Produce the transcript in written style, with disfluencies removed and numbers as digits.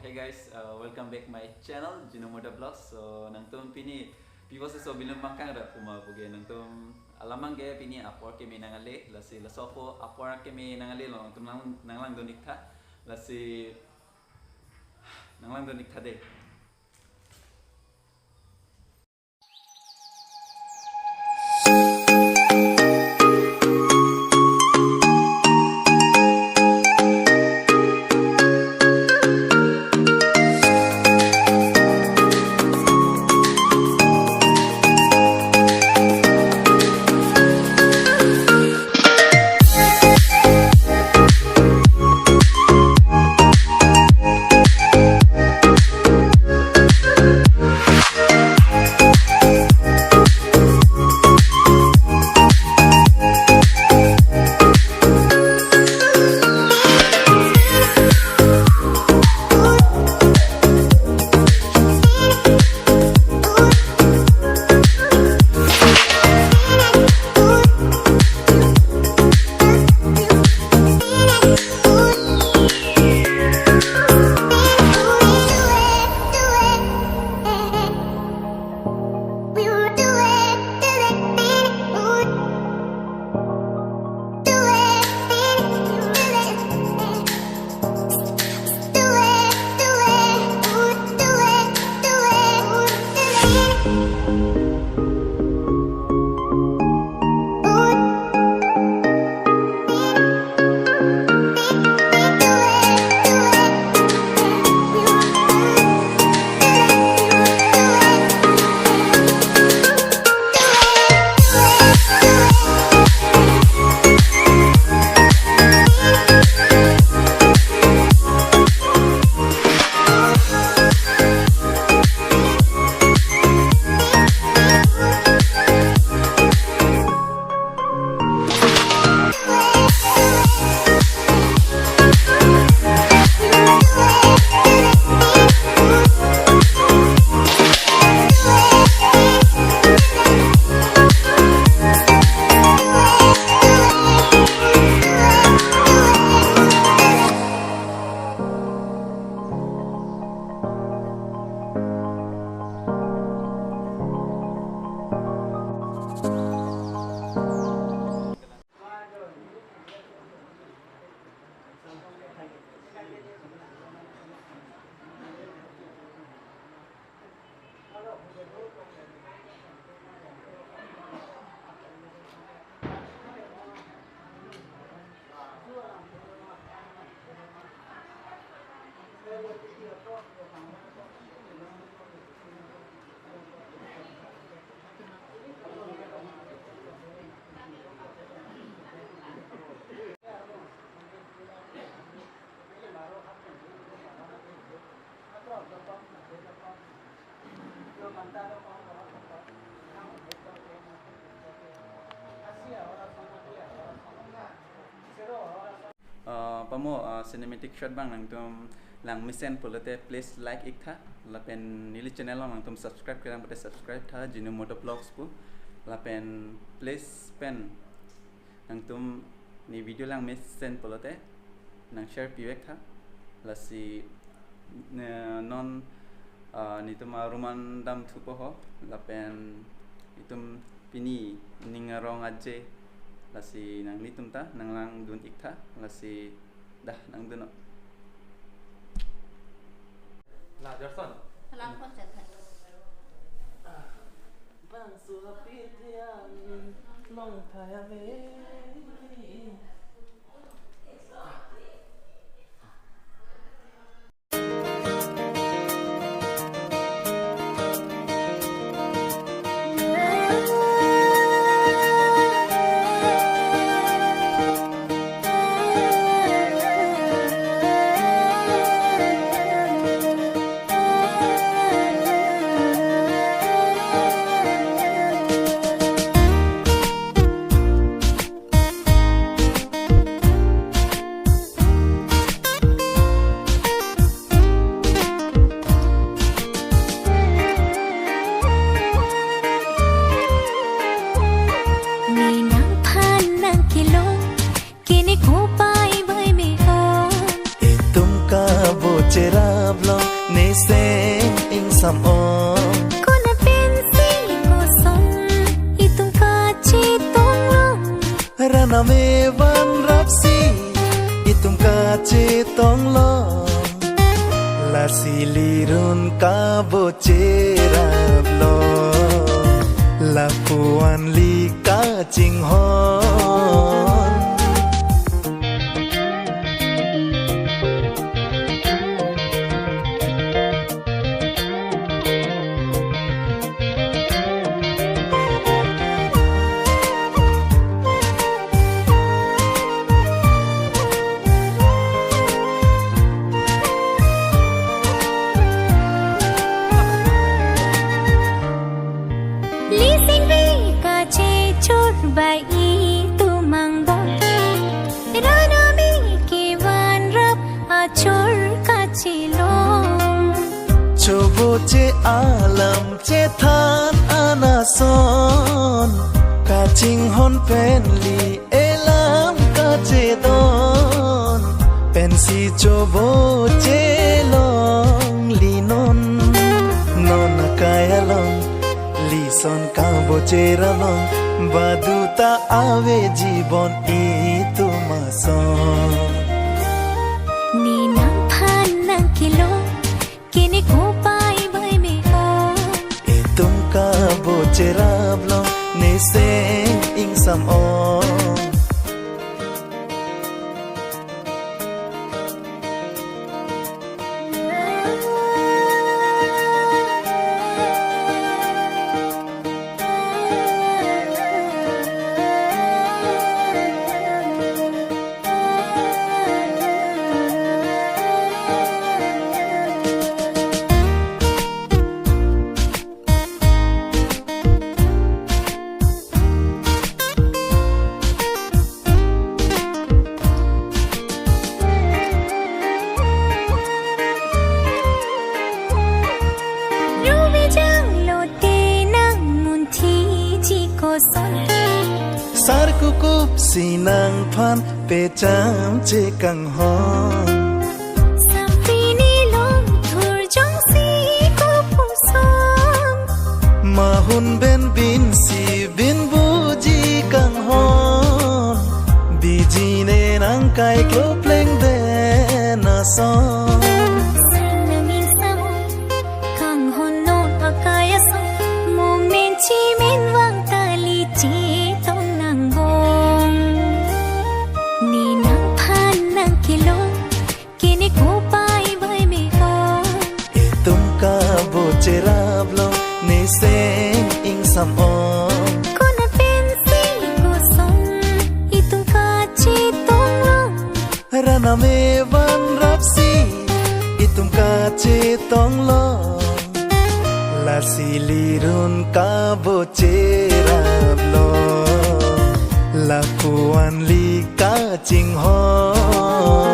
Hey guys, welcome back my channel Jinomoda Vlogs. So nangtum pini piwas so bilum makang ra puma buge nangtum alamang ge pini apor ke minangale lasi lasofo apor ke minangale lo nangtum nanglang donik tha lasi nanglang donik tha de. Pamo cinematic shot bang nangtum lang misen polite please like ik tha lapen nili channel nangtum subscribe kerang pate subscribe tha Jinomoda Vlogs pu lapen please pen nangtum ni video lang misen polite nang share piwek tha lasi non nitum ruman dam thupo ho lapen itum pini ningarong aje lasi nang nitum ta nang lang dun ik tha lasi dah nang dun Lah Jorson Salam konsep Bang surapitian long thayame che rap long ne se ing sam om ko na pen si ko som itung ka chi tong long rana me van rap si itum ka che tong long la si lirun ka bo che rap long la puan li ka ching hon Bai tu mang bom rana mi ki van rap a chor ka chilong chobo che alam che than anason ka ching hon pen li elam ka che don pen si chobo che long li non non kaya long li son ka bo che ralong baduta ave jibon ituma son ni nang phan nang kilo kini ko pai bai me o itum ka bo cherab long ne se ing sam on sar kukup sinang phan pe cham che kang hon sampini long thur jong si ko pu som mahun ben bin si bin bu ji kang hon biji ne nang kai klo pleng de na son singing sam kang hon no akaya sam moment chi men wang tali chi tong nang bong ni nang phan nang kilo kini ko pai bai me ho itum ka bo cherab lo ne se ing sam on ko na pen si ko som itung ka chi tong long rana me van rap si itum ka che tong lo la si lirun ka bo cherab lo la puan li ka ching hon